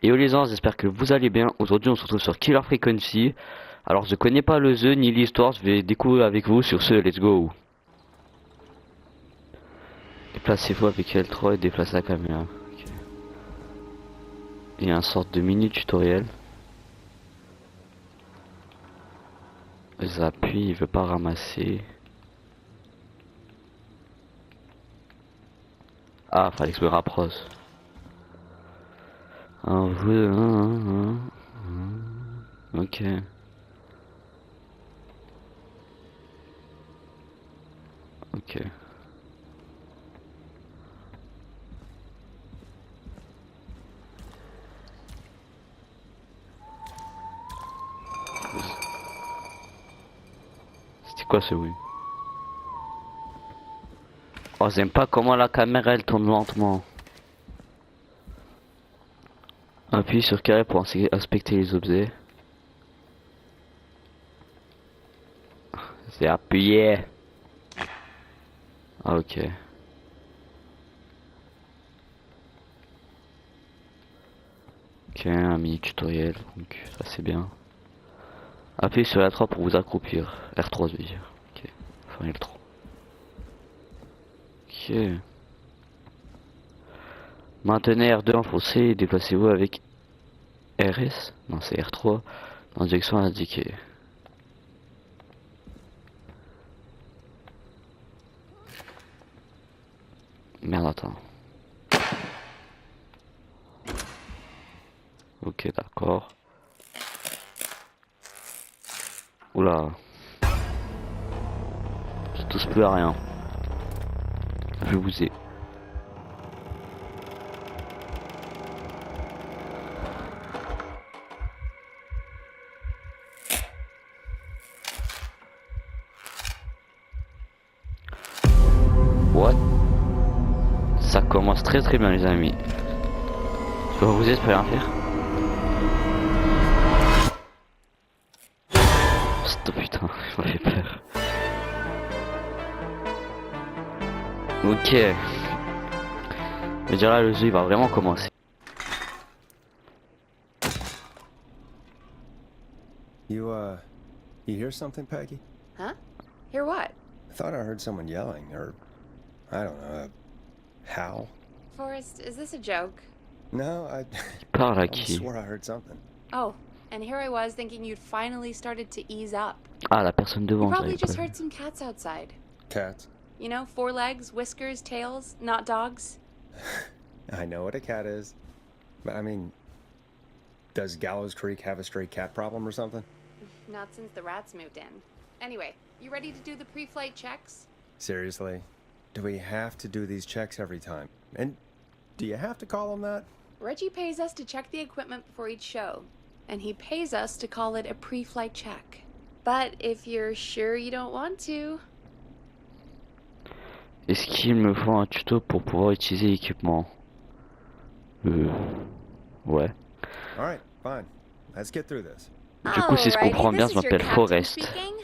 Et les gens, j'espère que vous allez bien. Aujourd'hui, on se retrouve sur Killer Frequency. Alors, je connais pas le jeu ni l'histoire, je vais découvrir avec vous sur ce. Let's go. Déplacez-vous avec L3 et déplacez la caméra. Ok. Il y a un sorte de mini tutoriel. J'appuie, il veut pas ramasser. Ah, fallait que je me rapproche. Ok. Ok. C'était quoi ce bruit? Oh, j'aime pas comment la caméra elle tourne lentement. Appuie sur carré pour inspecter les objets. C'est appuyé. Ah, ok. Ok, un mini tutoriel, donc ça c'est bien. Appuyez sur R3 pour vous accroupir. R3 je veux dire. Ok, enfin L3. Ok. Maintenez R2 enfoncé et déplacez-vous avec RS. Non, c'est R3 dans la direction indiquée. Merde, attends. Ok, d'accord. Oula. Je touche plus à rien. Je vous ai. What? Ça commence très très bien les amis. Je peux vous aider, je peux rien faire. Stop, putain, il m'a fait peur. Ok. Mais déjà là le jeu il va vraiment commencer. You hear something, Peggy? Huh? Hear what? I thought I heard someone yelling, or I don't know, a howl. Forrest, is this a joke? No, I Parle à I qui? swore I heard something. Oh, and here I was thinking you'd finally started to ease up. Ah, la personne You devant, probably j'avais pas just vu. heard some cats outside. Cats? You know, 4 legs, whiskers, tails, not dogs. I know what a cat is, but I mean, does Gallows Creek have a stray cat problem or something? Not since the rats moved in. Anyway, you ready to do the pre-flight checks? Seriously? Do we have to do these checks every time? And do you have to call them that? Reggie pays us to check the equipment before each show, and he pays us to call it a pre-flight check. But if you're sure you don't want to... Est-ce qu'il me faut un tuto pour pouvoir utiliser l'équipement? Ouais. Alright, fine. Let's get through this. Du coup, si je comprends bien, je m'appelle Forrest. Speaking?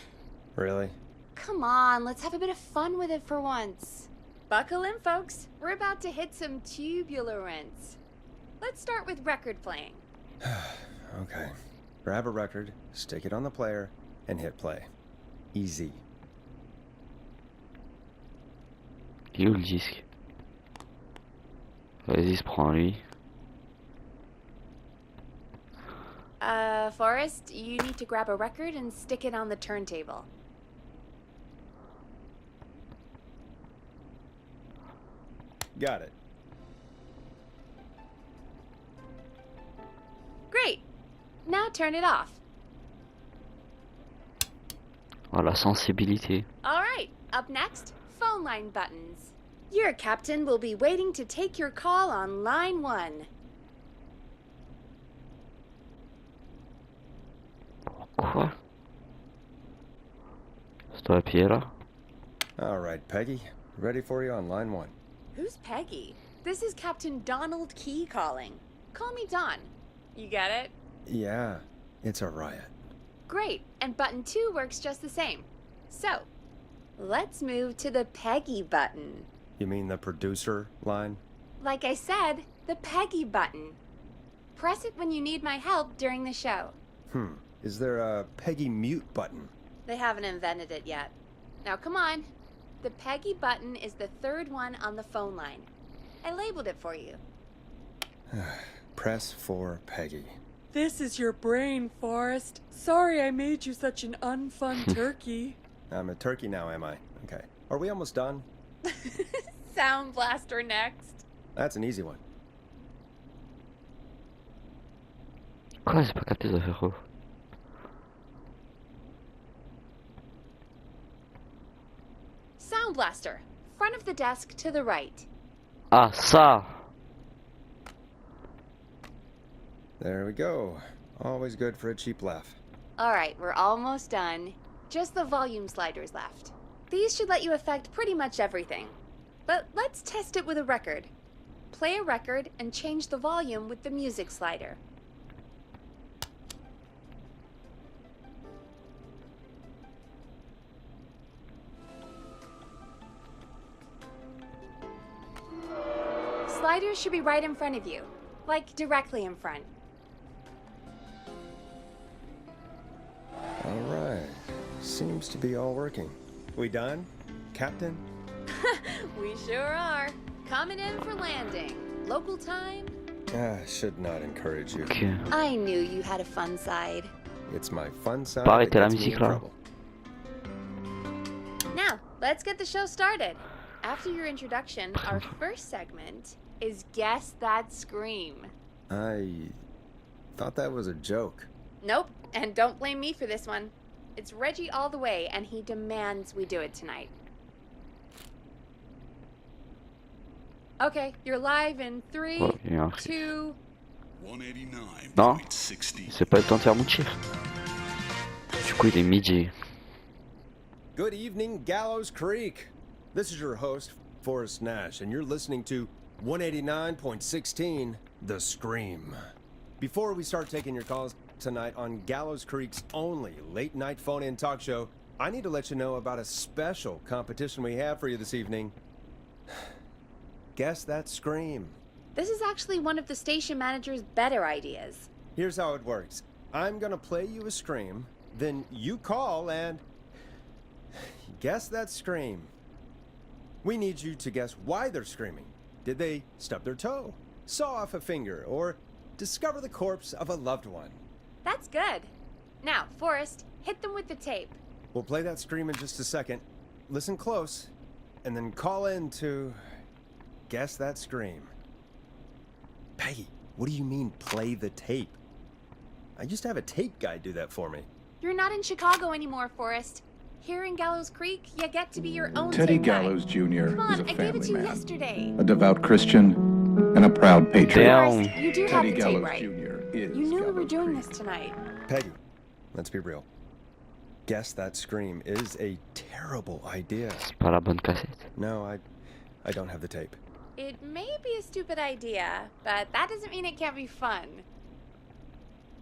Really? Come on, let's have a bit of fun with it for once. Buckle in, folks. We're about to hit some tubular rents. Let's start with record playing. Okay. Grab a record, stick it on the player, and hit play. Easy. Il est où le disque? Vas-y, se prend lui. Forrest, you need to grab a record and stick it on the turntable. Got it. Great. Now turn it off. Oh, la sensibilité. All right, up next, phone line buttons. Your captain will be waiting to take your call on line 1. Quoi? Je dois appuyer là? Alright, Peggy. Ready for you on line 1. Who's Peggy? This is Captain Donald Key calling. Call me Don. You get it? Yeah, it's a riot. Great, and button 2 works just the same. So, let's move to the Peggy button. You mean the producer line? Like I said, the Peggy button. Press it when you need my help during the show. Is there a Peggy mute button? They haven't invented it yet. Now come on. The Peggy button is the third one on the phone line. I labeled it for you. Press for Peggy. This is your brain, Forrest. Sorry I made you such an unfun turkey. I'm a turkey now, am I? Okay. Are we almost done? Sound Blaster next. That's an easy one. Quoi, j'ai pas capté ça, frérot. Sound Blaster. Front of the desk to the right. Ah, ça. There we go. Always good for a cheap laugh. Alright, we're almost done. Just the volume sliders left. These should let you affect pretty much everything. But let's test it with a record. Play a record and change the volume with the music slider. Sliders should be right in front of you, like directly in front. All right. Seems to be all working. We done, Captain? We sure are. Coming in for landing. Local time? Should not encourage you. Ok. I knew you had a fun side. It's my fun side Pas that arrêter la gets me in musique là. trouble. Now, let's get the show started. After your introduction, our first segment is Guess That Scream. I thought that was a joke. Nope, and don't blame me for this one. It's Reggie all the way, and he demands we do it tonight. Okay, you're live in 3, Oh, il y a un cri. 2... Non, 189.60. c'est pas le temps de faire mon tir. Du coup, il est midi. Good evening, Gallows Creek. This is your host, Forrest Nash, and you're listening to 189.16, The Scream. Before we start taking your calls tonight on Gallows Creek's only late-night phone-in talk show, I need to let you know about a special competition we have for you this evening. Guess That Scream. This is actually one of the station manager's better ideas. Here's how it works. I'm gonna play you a scream, then you call and guess that scream. We need you to guess why they're screaming. Did they stub their toe, saw off a finger, or discover the corpse of a loved one? That's good. Now, Forrest, hit them with the tape. We'll play that scream in just a second. Listen close, and then call in to guess that scream. Peggy, what do you mean play the tape? I used to have a tape guy do that for me. You're not in Chicago anymore, Forrest. Here in Gallows Creek, you get to be your own Teddy tape guy. Gallows Jr. Come on, is a I gave it family to you man, yesterday. a devout Christian, and a proud patriot. Damn. Forrest, you do have Teddy the tape Gallows right. Jr. is You knew we were Gallows doing Creek. this tonight. Peggy, let's be real. Guess that scream is a terrible idea. C'est pas la bonne cassette. No, I don't have the tape. It may be a stupid idea, but that doesn't mean it can't be fun.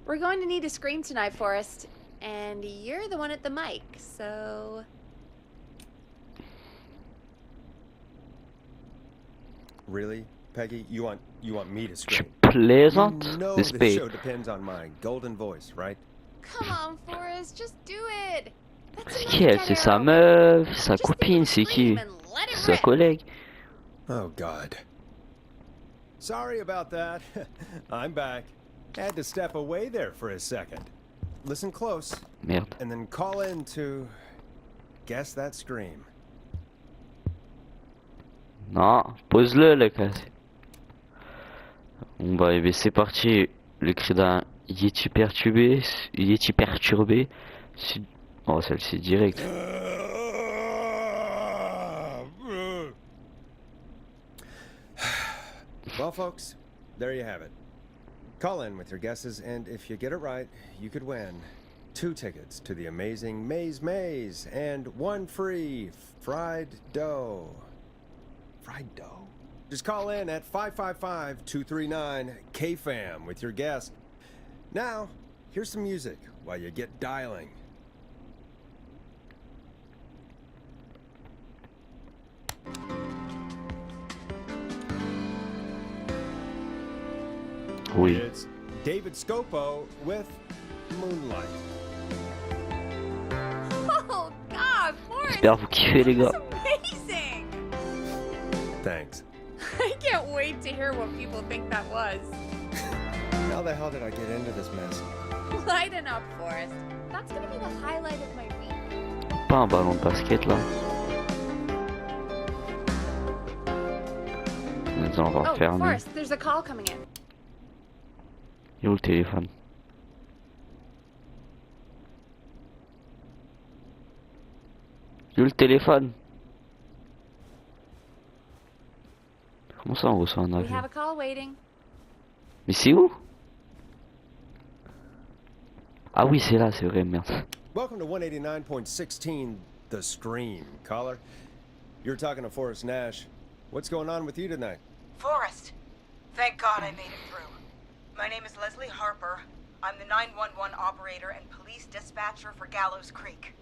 We're going to need a scream tonight, Forrest, and you're the one at the mic, so... Really, Peggy? You want me to Tu scream? plaisantes? You know This the babe. show depends on my golden voice, right? Come on, Forrest, just do it. That's C'est enough qui elle? to C'est get sa out. meuf? Sa Just think copine? of C'est scream qui? and let it Sa rip. collègue? Oh, God. Sorry about that. I'm back. Had to step away there for a second. Listen close, Merde. and then call in to guess that scream. Non, pose-le la cassette. Bon bah, eh ben, c'est parti. Le cri d'un Yeti perturbé. Yeti perturbé. Oh, celle-ci direct. Well, folks, there you have it. Call in with your guesses, and if you get it right, you could win 2 tickets to the amazing Maze and 1 free fried dough. Fried dough? Just call in at 555-239-KFAM with your guess. Now, here's some music while you get dialing. Oui. It's David Scopo with Moonlight. Oh, God, Forrest! J'espère vous kiffez les gars. That's amazing! Thanks. I can't wait to hear what people think that was. How the hell did I get into this mess? Lighten up, Forrest. That's gonna be the highlight of my week. Pas un ballon de basket là. Nous allons voir Oh, fermer. Forrest, there's a call coming in. Il est où le téléphone? Il est où le téléphone? Comment ça on reçoit un We avion? have a call waiting. Mais c'est où? Ah oui c'est là, c'est vrai, merde. Welcome to 189.16, The Scream. Caller, you're talking to Forrest Nash. What's going on with you tonight? Forrest! Thank God I made it through. My name is Leslie Harper. I'm the 911 operator and police dispatcher for Gallows Creek.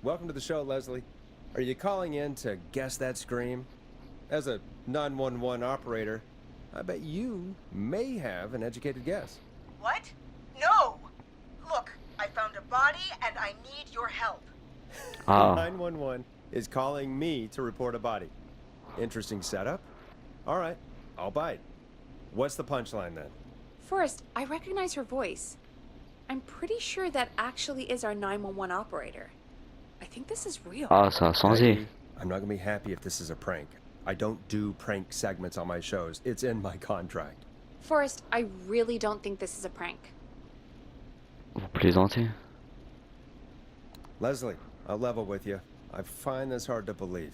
Welcome to the show, Leslie. Are you calling in to guess that scream? As a 911 operator, I bet you may have an educated guess. What? No! Look, I found a body and I need your help. Ah, 911 is calling me to report a body. Interesting setup. All right, I'll bite. What's the punchline then? Forrest, I recognize her voice. I'm pretty sure that actually is our 911 operator. I think this is real. ah ça a changé. Heidi, I'm not gonna be happy if this is a prank. I don't do prank segments on my shows. It's in my contract. Forrest, I really don't think this is a prank. Vous plaisantez? Leslie, I'll level with you. I find this hard to believe,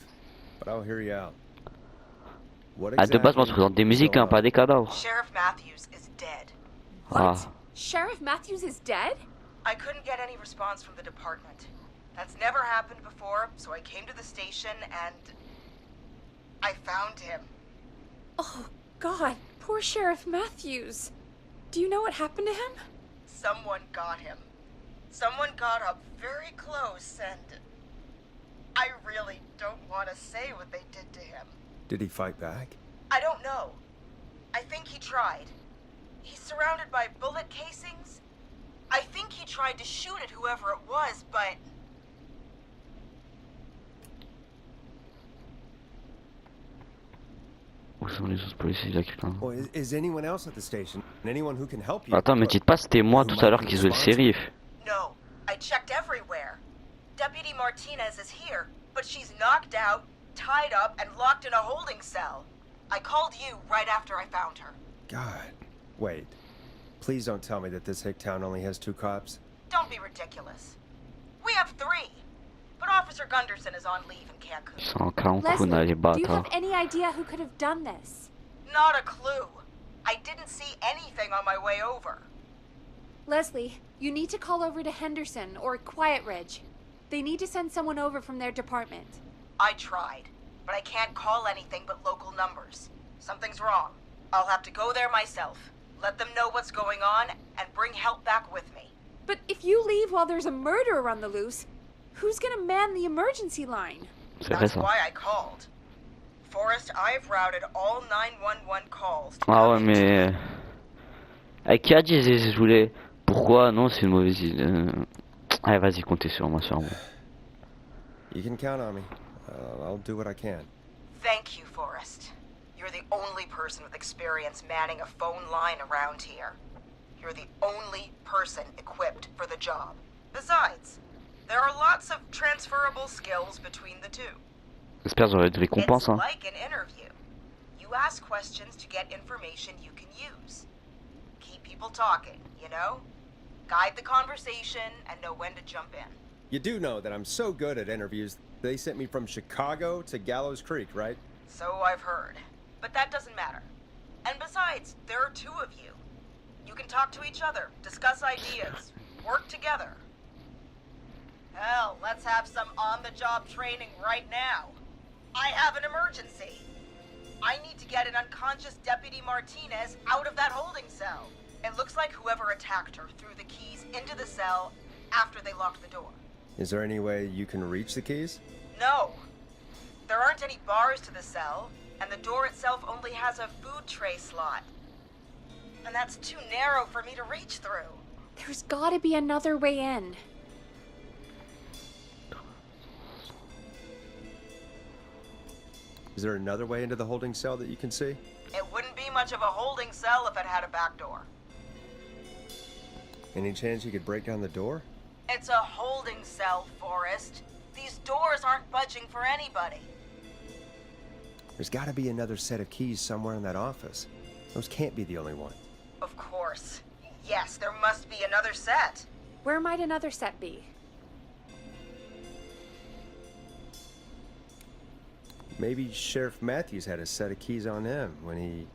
but I'll hear you out. What Ah de base moi je exactly présente des is musiques going hein, pas on? des cadavres. Sheriff Matthews is dead. Ah, Sheriff Matthews is dead? I couldn't get any response from the department. That's never happened before, so I came to the station and I found him. Oh, God, poor Sheriff Matthews. Do you know what happened to him? Someone got him. Someone got up very close and I really don't want to say what they did to him. Did he fight back? I don't know. I think he tried. He's surrounded by bullet casings. I think he tried to shoot at whoever it was, but où sont les autres policiers? Il y a quelqu'un. Well, is anyone else at the station? Anyone who can help you? Attends, me dites pas c'était moi tout à l'heure qui jouais le shérif. no. I checked everywhere. Deputy Martinez is here, but she's knocked out, tied up, and locked in a holding cell. I called you right after I found her. God. Wait. Please don't tell me that this hick town only has 2 cops. Don't be ridiculous. We have 3. But Officer Gunderson is on leave in Cancun. Ils sont en Cancun Leslie, les do you have bâtards. any idea who could have done this? Not a clue. I didn't see anything on my way over. Leslie, you need to call over to Henderson or Quiet Ridge. They need to send someone over from their department. I tried, but I can't call anything but local numbers. Something's wrong. I'll have to go there myself, let them know what's going on, and bring help back with me. But if you leave while there's a murderer on the loose, who's gonna man the emergency line? C'est vrai That's ça. why I called. Forrest, I've routed all 911 calls to Ah ouais come mais... into- Qui a dit je voulais... Pourquoi? Non c'est une mauvaise idée. Allez vas-y comptez sur moi, sur moi. You can count on me. I'll do what I can. Thank you, Forrest. You're the only person with experience manning a phone line around here. You're the only person equipped for the job. Besides, there are lots of transferable skills between the two. J'espère que j'aurai de récompense It's hein. like an interview. You ask questions to get information you can use. Keep people talking, you know? Guide the conversation and know when to jump in. You do know that I'm so good at interviews, they sent me from Chicago to Gallows Creek, right? So I've heard. But that doesn't matter. And besides, there are 2 of you. You can talk to each other, discuss ideas, work together. Hell, let's have some on-the-job training right now. I have an emergency. I need to get an unconscious Deputy Martinez out of that holding cell. It looks like whoever attacked her threw the keys into the cell after they locked the door. Is there any way you can reach the keys? No. There aren't any bars to the cell, and the door itself only has a food tray slot. And that's too narrow for me to reach through. There's gotta be another way in. Is there another way into the holding cell that you can see? It wouldn't be much of a holding cell if it had a back door. Any chance you could break down the door? It's a holding cell, Forrest. These doors aren't budging for anybody. There's got to be another set of keys somewhere in that office. Those can't be the only one. Of course. Yes, there must be another set. Where might another set be? Maybe Sheriff Matthews had a set of keys on him when he...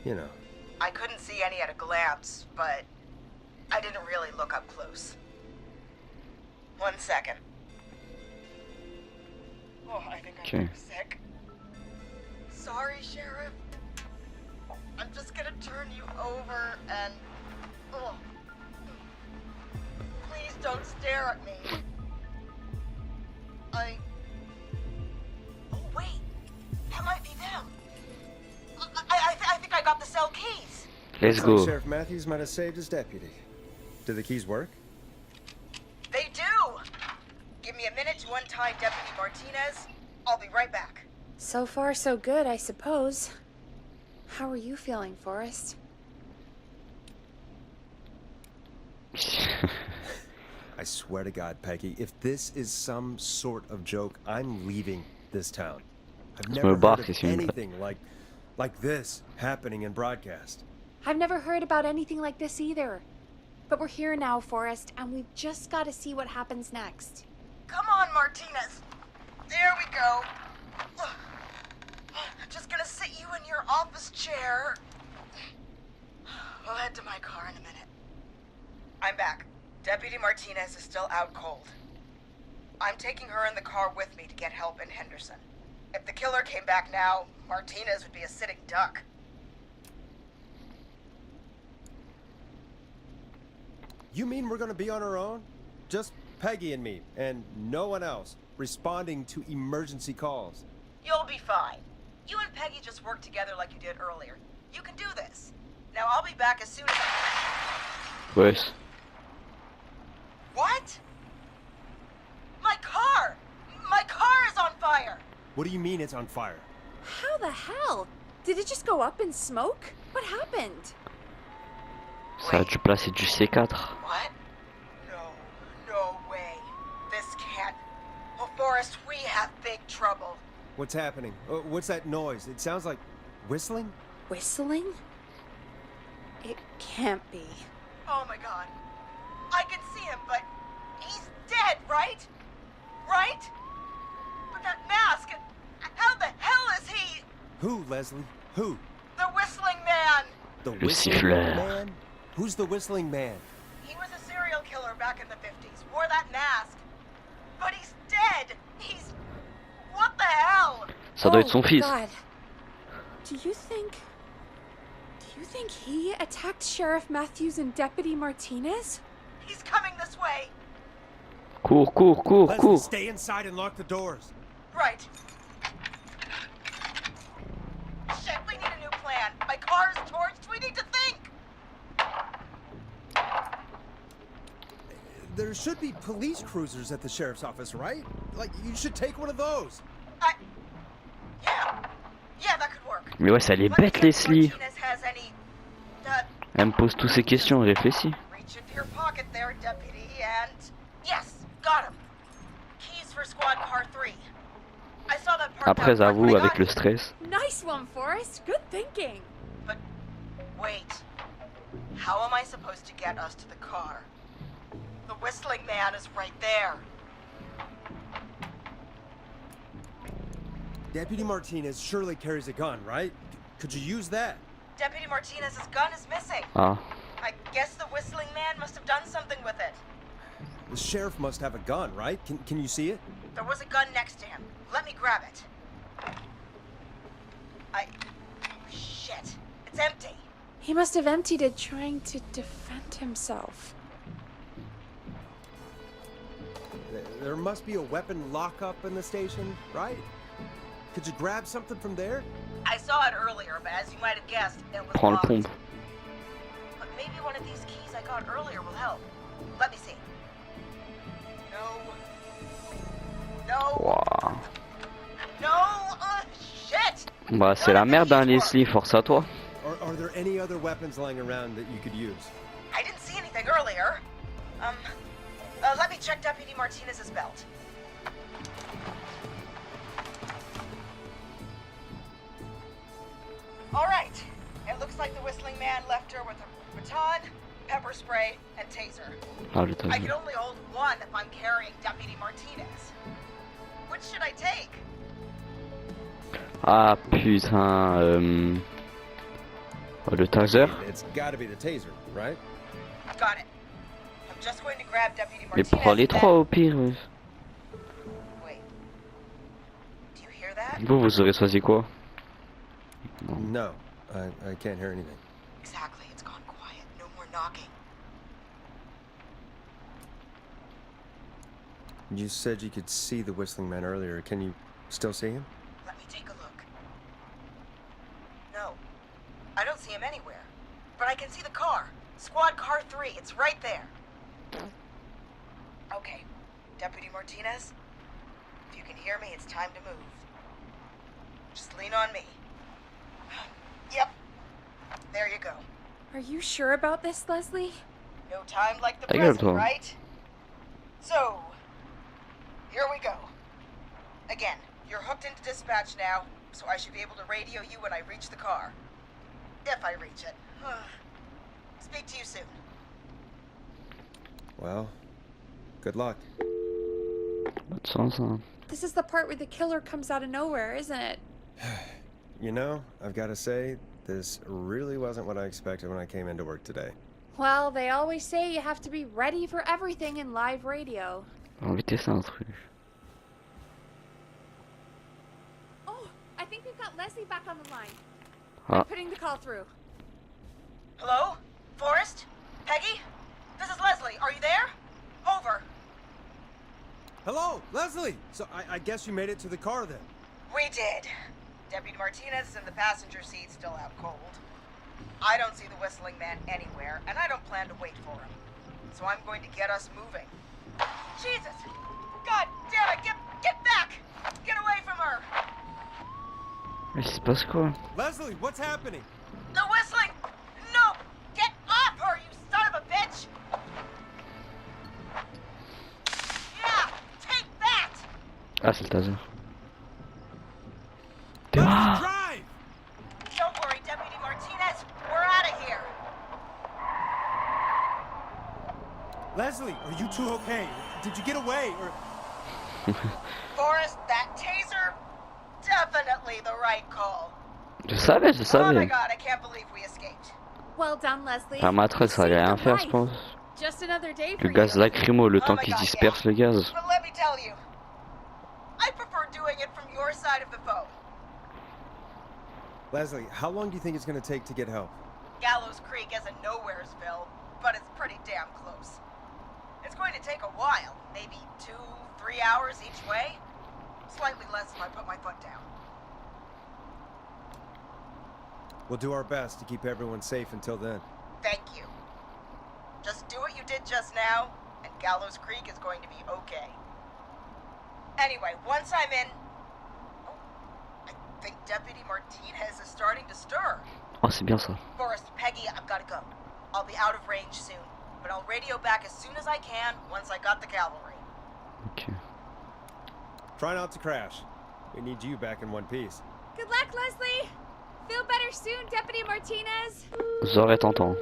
you know. I couldn't see any at a glance, but I didn't really look up close. 1 second. Oh, I think I'm sick. Sorry, Sheriff. I'm just gonna turn you over and... Oh. Please don't stare at me. Oh, wait. That might be them. I think I got the cell keys. Let's Looks like go. Sheriff Matthews might have saved his deputy. Do the keys work? They do! Give me a minute to untie Deputy Martinez. I'll be right back. So far, so good, I suppose. How are you feeling, Forrest? I swear to God, Peggy, if this is some sort of joke, I'm leaving this town. I've never heard of anything like this happening in broadcast. I've never heard about anything like this either. But we're here now, Forrest, and we've just got to see what happens next. Come on, Martinez. There we go. Just gonna sit you in your office chair. We'll head to my car in a minute. I'm back. Deputy Martinez is still out cold. I'm taking her in the car with me to get help in Henderson. If the killer came back now, Martinez would be a sitting duck. You mean we're gonna be on our own? Just Peggy and me, and no one else, responding to emergency calls. You'll be fine. You and Peggy just work together like you did earlier. You can do this. Now I'll be back as soon as Wesh. What? My car! My car is on fire! What do you mean it's on fire? How the hell? Did it just go up in smoke? What happened? Ça a dû placer du C4. What? No way. This can't. Oh, Forrest, we have big trouble. What's happening? What's that noise? It sounds like whistling? Whistling? It can't be. Oh my God. I can see him, but he's dead, right? Right? But that mask, how the hell is he? Who, Leslie? Who? The whistling man. The Le whistling siffleur. man? Who's the whistling man? He was a serial killer back in the 50s, wore that mask. But he's dead. He's... What the hell? Ça doit être son fils. God. Do you think he attacked Sheriff Matthews and Deputy Martinez? He's coming this way. Cours, cours, cours, Leslie, cours. stay inside and lock the doors. Right. Shit, we need a new plan. My car's torched. We need to think. There should be police cruisers at the sheriff's office, right? Like, you should take one of those. Yeah, that could work. Mais ouais, ça les Let me bête, check if Leslie. Martinez has any, Elle me pose toutes ces questions, réfléchis. reach into your pocket there, deputy, and... Yes, got him. Keys for squad car 3. I saw that part Après, down j'avoue, front, but I avec le got it. stress. Nice one, Forrest. Good thinking. But wait. How am I supposed to get us to the car? The whistling man is right there. Deputy Martinez surely carries a gun, right? Could you use that? Deputy Martinez's gun is missing. Ah, I guess the whistling man must have done something with it. The sheriff must have a gun, right? Can you see it? There was a gun next to him. Let me grab it. Oh, shit. It's empty. He must have emptied it trying to defend himself. There must be a weapon lockup in the station, right? Could you grab something from there? I saw it earlier, but as you might have guessed, it was Prends le locked. pompe. But maybe one of these keys I got earlier will help. Let me see. No. Waouh. No. Shit. Bah c'est la merde hein Leslie, force à toi. Or are there any other weapons lying around that you could use? I didn't see anything earlier. Let me check Deputy Martinez's belt. All right. It looks like the whistling man left her with a baton, pepper spray, and taser. Ah le I taser. can only hold one if I'm carrying Deputy Martinez. Which should I take? Ah putain le taser. It's gotta be the taser, right? Got it. I'm just going to grab Deputy Mais Martinez. prends les and then- trois au pire. Wait. Do you hear that? Vous aurez choisi quoi? No, I can't hear anything. Exactly. It's gone quiet. No more knocking. You said you could see the whistling man earlier. Can you still see him? Let me take a look. No. I don't see him anywhere. But I can see the car. Squad car 3. It's right there. Okay. Deputy Martinez, if you can hear me, it's time to move. Just lean on me. Yep. There you go. Are you sure about this, Leslie? No time like the Ta gueule, present, toi. right? So, here we go. Again, you're hooked into dispatch now, so I should be able to radio you when I reach the car. If I reach it. Speak to you soon. Well, good luck. Pas de sens hein. This is the part where the killer comes out of nowhere, isn't it? You know, I've got to say, this really wasn't what I expected when I came into work today. Well, they always say you have to be ready for everything in live radio. Inviter c'est un truc. Oh, I think we've got Leslie back on the line. Ah. I'm putting the call through. Hello? Forrest? Peggy? This is Leslie. Are you there? Over. Hello, Leslie! So I guess you made it to the car then. We did. Deputy Martinez is in the passenger seat, still out cold. I don't see the whistling man anywhere, and I don't plan to wait for him. So I'm going to get us moving. Jesus! God damn it! Get back! Get away from her! Mais il se passe quoi? Leslie, what's happening? The whistling! No! Get off her, you son of a bitch! Yeah! Take that! Ah c'est le taser. Let's drive! Don't worry, Deputy Martinez. We're out of here. Leslie, are you two okay? Did you get away? Or Forrest, that taser? Definitely the right call. Je Oh my savais. god, I can't believe we escaped. Well done, Leslie. La maîtresse ça allait rien faire je pense. Just another day for Le gaz you. lacrymo, le temps my qu'il se God, disperse le gaz. But let me tell you, I prefer doing it from your side of the phone. Leslie, how long do you think it's going to take to get help? Gallows Creek isn't Nowheresville, but it's pretty damn close. It's going to take a while, maybe 2-3 hours each way. Slightly less if I put my foot down. We'll do our best to keep everyone safe until then. Thank you. Just do what you did just now, and Gallows Creek is going to be okay. Anyway, once I'm in... Oh, I think Deputy Martinez is starting to stir. Oh c'est bien ça. Forrest, Peggy, I've got to go. I'll be out of range soon, but I'll radio back as soon as I can once I got the cavalry. Ok. Try not to crash. We need you back in one piece. Good luck, Leslie. Feel better soon, Deputy Martinez. J'aurais tentant.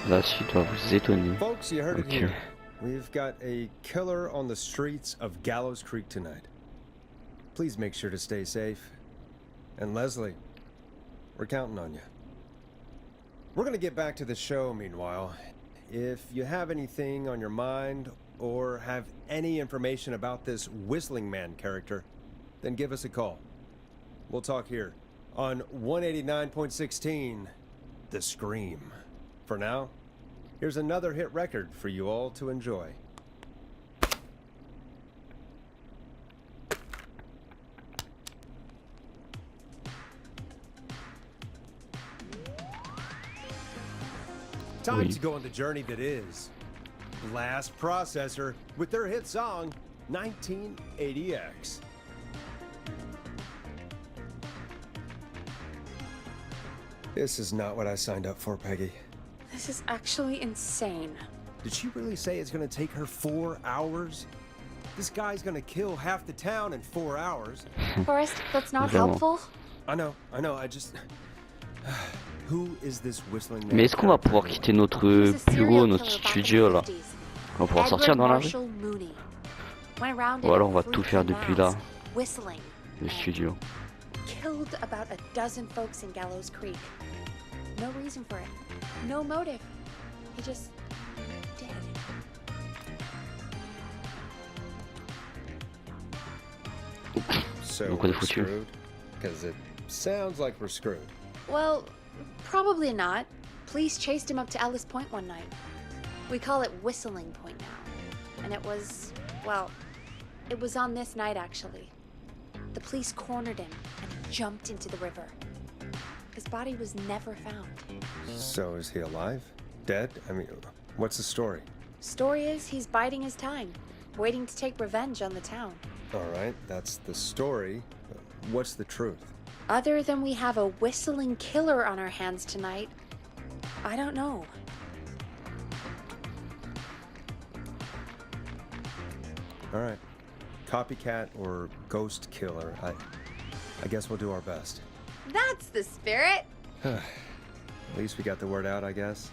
La suite va vous étonner. Folks, you heard it Okay. here. We've got a killer on the streets of Gallows Creek tonight. Please make sure to stay safe. And Leslie, we're counting on you. We're going to get back to the show meanwhile. If you have anything on your mind or have any information about this Whistling Man character, then give us a call. We'll talk here on 189.16, The Scream. For now, here's another hit record for you all to enjoy. Time Oui. to go on the journey that is Blast Processor with their hit song 1980X. This is not what I signed up for, Peggy. This is actually insane. Did she really say it's gonna take her 4 hours? This guy's gonna kill half the town in 4 hours. Forrest, that's not Vraiment. helpful. I know, I just... Who is this whistling man? Mais est-ce qu'on va pouvoir quitter notre He was a serial bureau, notre killer back in studio the là? 50s. On va pouvoir sortir Edward dans la rue? Marshall Mooney. Went around Ou in alors on va a tout freaky faire depuis là, mask, whistling. le studio. Killed about a dozen folks in Gallows Creek. No reason for it. No motive. He just did. So Donc on est we're foutu. screwed? Because it sounds like we're screwed. Well, probably not. Police chased him up to Ellis Point one night. We call it Whistling Point now. And it was, well, it was on this night actually. The police cornered him and he jumped into the river. His body was never found. So is he alive? Dead? I mean, what's the story? Story is he's biding his time, waiting to take revenge on the town. All right, that's the story. What's the truth? Other than we have a whistling killer on our hands tonight, I don't know. All right. Copycat or ghost killer. I guess we'll do our best. That's the spirit! At least we got the word out, I guess.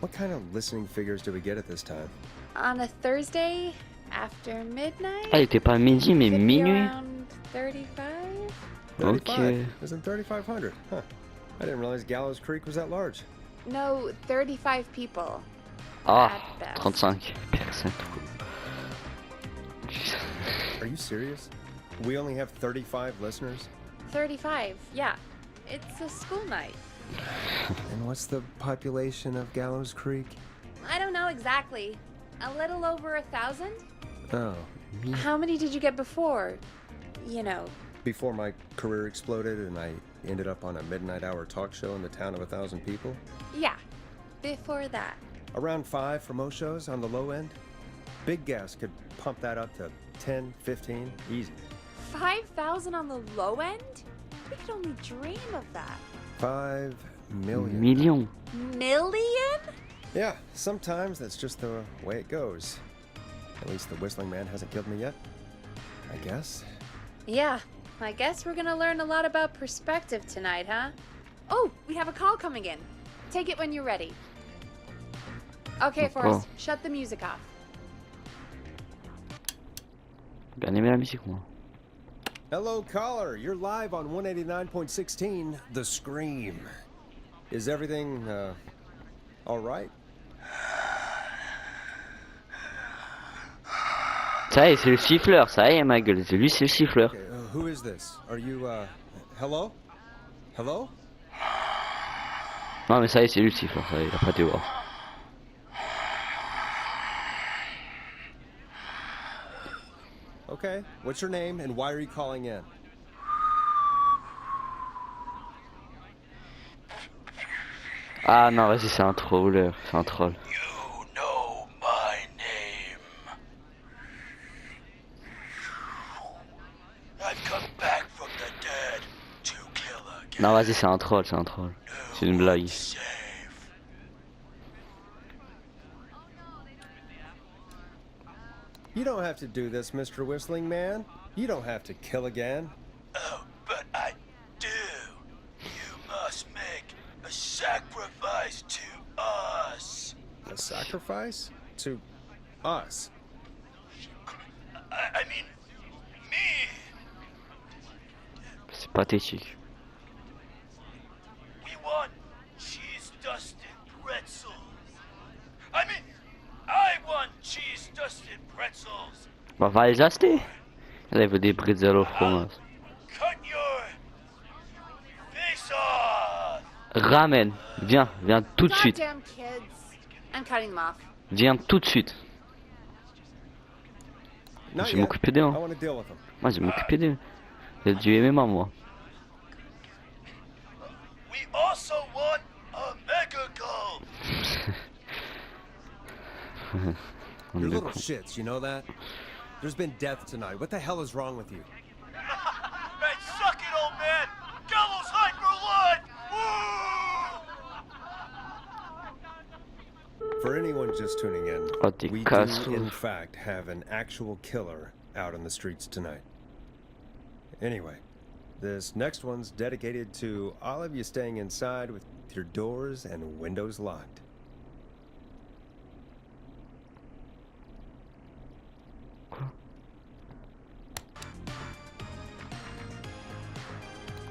What kind of listening figures do we get at this time? On a Thursday after midnight? Ah, il était pas midi mais Could be minuit. around 35? 35. Isn't 3,500? Huh. I didn't realize Gallows Creek was that large. No, 35 people. Ah, At best. 35 personnes. Are you serious? We only have 35 listeners? 35, yeah. It's a school night. And what's the population of Gallows Creek? I don't know exactly. A little over 1,000? Oh. How many did you get before? You know, Before my career exploded and I ended up on a midnight hour talk show in the town of 1,000 people? yeah. Before that. Around 5 for most shows on the low end. Big gas could pump that up to 10, 15, easy. 5,000 on the low end? We could only dream of that. 5 million. Millions. Million? Yeah, sometimes that's just the way it goes. At least the whistling man hasn't killed me yet. I guess. Yeah, I guess we're gonna learn a lot about perspective tonight, huh? Oh, we have a call coming in. Take it when you're ready. Okay, Forrest, shut the music off. Bien aimé la musique moi. Hello, caller. You're live on 189.16, The Scream. Is everything, all right? Ça y est, c'est le siffleur, ça y est ma gueule, c'est lui c'est le siffleur. Okay, who is this? Are you, hello? Hello? Non mais ça y est, c'est lui le siffleur, ça y est, il a pas été voir. Okay, what's your name and why are you calling in? Ah non, vas-y, c'est un troller, c'est un troll. You know my name. I've come back from the dead to kill again. Non, vas-y, c'est un troll, c'est un troll. C'est une blague. Safe. You don't have to do this, Mr. Whistling Man. You don't have to kill again. Oh, but I do. You must make a sacrifice to us. A sacrifice? To us? I mean, me. C'est pathétique. We want cheese-dusted pretzels. I mean, I want cheese-dusted pretzels. Bah, va les acheter. Là, il veut des bretzels au fromage. Cut your face off. Ramène, viens, viens tout de suite. Goddamn kids. I'm cutting them off. Viens tout de suite. Not Je vais yet. m'occuper d'eux. I Hein. want to deal with them. Moi, je vais m'occuper d'eux. J'ai du MMA, moi. We also want a mega goal. On You're est little con. shits, you know that? There's been death tonight. What the hell is wrong with you? Hey, suck it, old man! Gallows high for blood! Woo! For anyone just tuning in, Oh, des we cassos. do in fact have an actual killer out on the streets tonight. Anyway, this next one's dedicated to all of you staying inside with your doors and windows locked.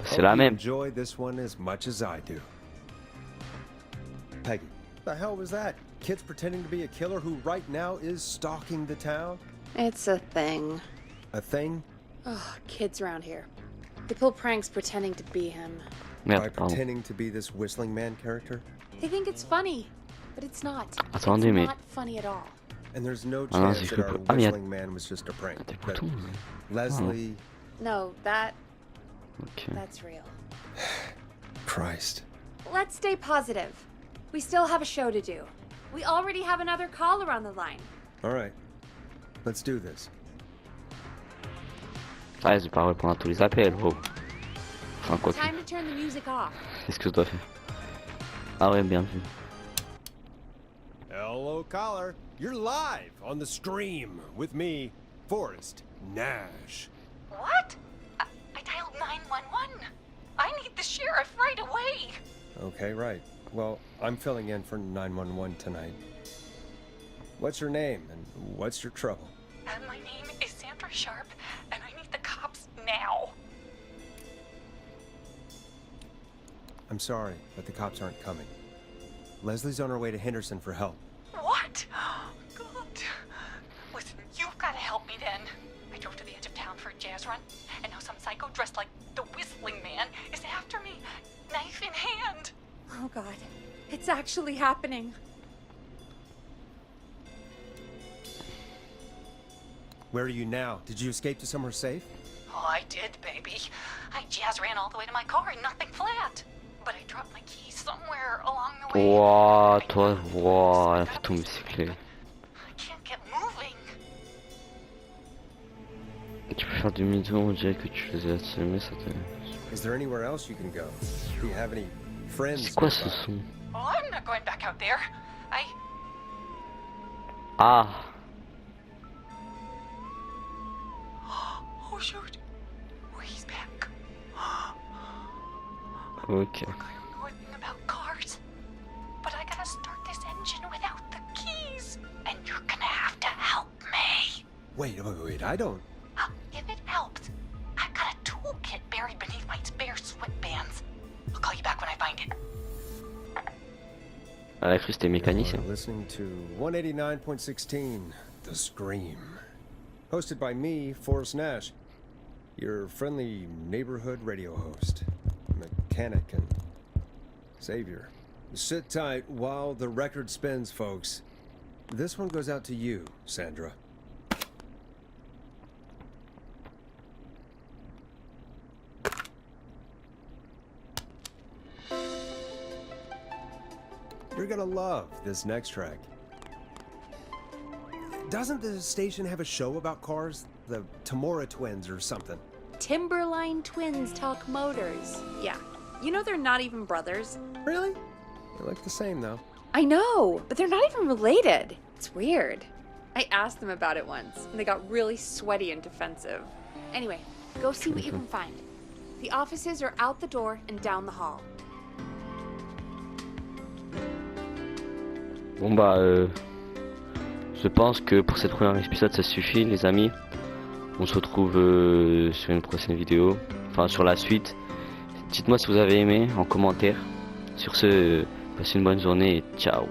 C'est Hope la you même. enjoy this one as much as I do. Peggy, the hell was that? Kids pretending to be a killer who right now is stalking the town? It's a thing. A thing? Oh, kids around here. They pull pranks pretending to be him. By Merde, pardon. pretending to be this whistling man character? They think it's funny, but it's not. Attendez, it's mais- not funny at all. And there's no Ah non, chance si je that peux our pas- Ah, mais whistling man was just a prank. Des That boutons. Leslie... No, Ok. that's real. Christ. Let's stay positive. We still have a show to do. We already have another caller on the line. All right. Let's do this. Ah, je vais pas répondre à tous les appels. Oh. Enfin, quoi que. Time to turn the music off. Qu'est-ce que je dois faire? Ah ouais, bien vu. Hello, caller. You're live on the stream with me, Forrest Nash. What? I dialed 911. I need the sheriff right away. Okay, right. Well, I'm filling in for 911 tonight. What's your name and what's your trouble? My name is Sandra Sharp, and I need the cops now. I'm sorry, but the cops aren't coming. Leslie's on her way to Henderson for help. What? God. Listen, you've got to help me then. I drove to the edge of town for a jazz run, and now some psycho dressed like the Whistling Man is after me, knife in hand. Oh god. It's actually happening. Where are you now? Did you escape to somewhere safe? Oh, I did, baby. I jazz ran all the way to my car and nothing flat. But I dropped my keys somewhere along the way. Ouah, I toi, got ouah, elle stuck fait up tomber this ses clés. I can't get moving. Tu peux faire demi-tour, on dirait que tu faisais la mais ça te... Is there anywhere else you can go? Do you have any friends? C'est quoi ce nearby? son? Oh, I'm not going back out there. Ah! Oh, shoot. Oh, he's back. Ok. I don't know anything about cars. But I gotta start this engine without the keys. And you're gonna have to help me. Wait, I don't... If it helps, I've got a toolkit buried beneath my spare sweatbands. I'll call you back when I find it. Elle a cru que c'était mécanicien. You're listening to 189.16, The Scream. Hosted by me, Forrest Nash, your friendly neighborhood radio host, mechanic and savior. Sit tight while the record spins, folks. This one goes out to you, Sandra. You're gonna love this next track. Doesn't the station have a show about cars? The Tamora twins or something? Timberline twins talk motors. Yeah. You know they're not even brothers. Really? They look the same though. I know, but they're not even related. It's weird. I asked them about it once, and they got really sweaty and defensive. Anyway, go see what you can find. The offices are out the door and down the hall. Bon bah, je pense que pour cette première épisode ça suffit les amis. On se retrouve sur une prochaine vidéo, enfin sur la suite. Dites-moi si vous avez aimé en commentaire. Sur ce, passez une bonne journée et ciao.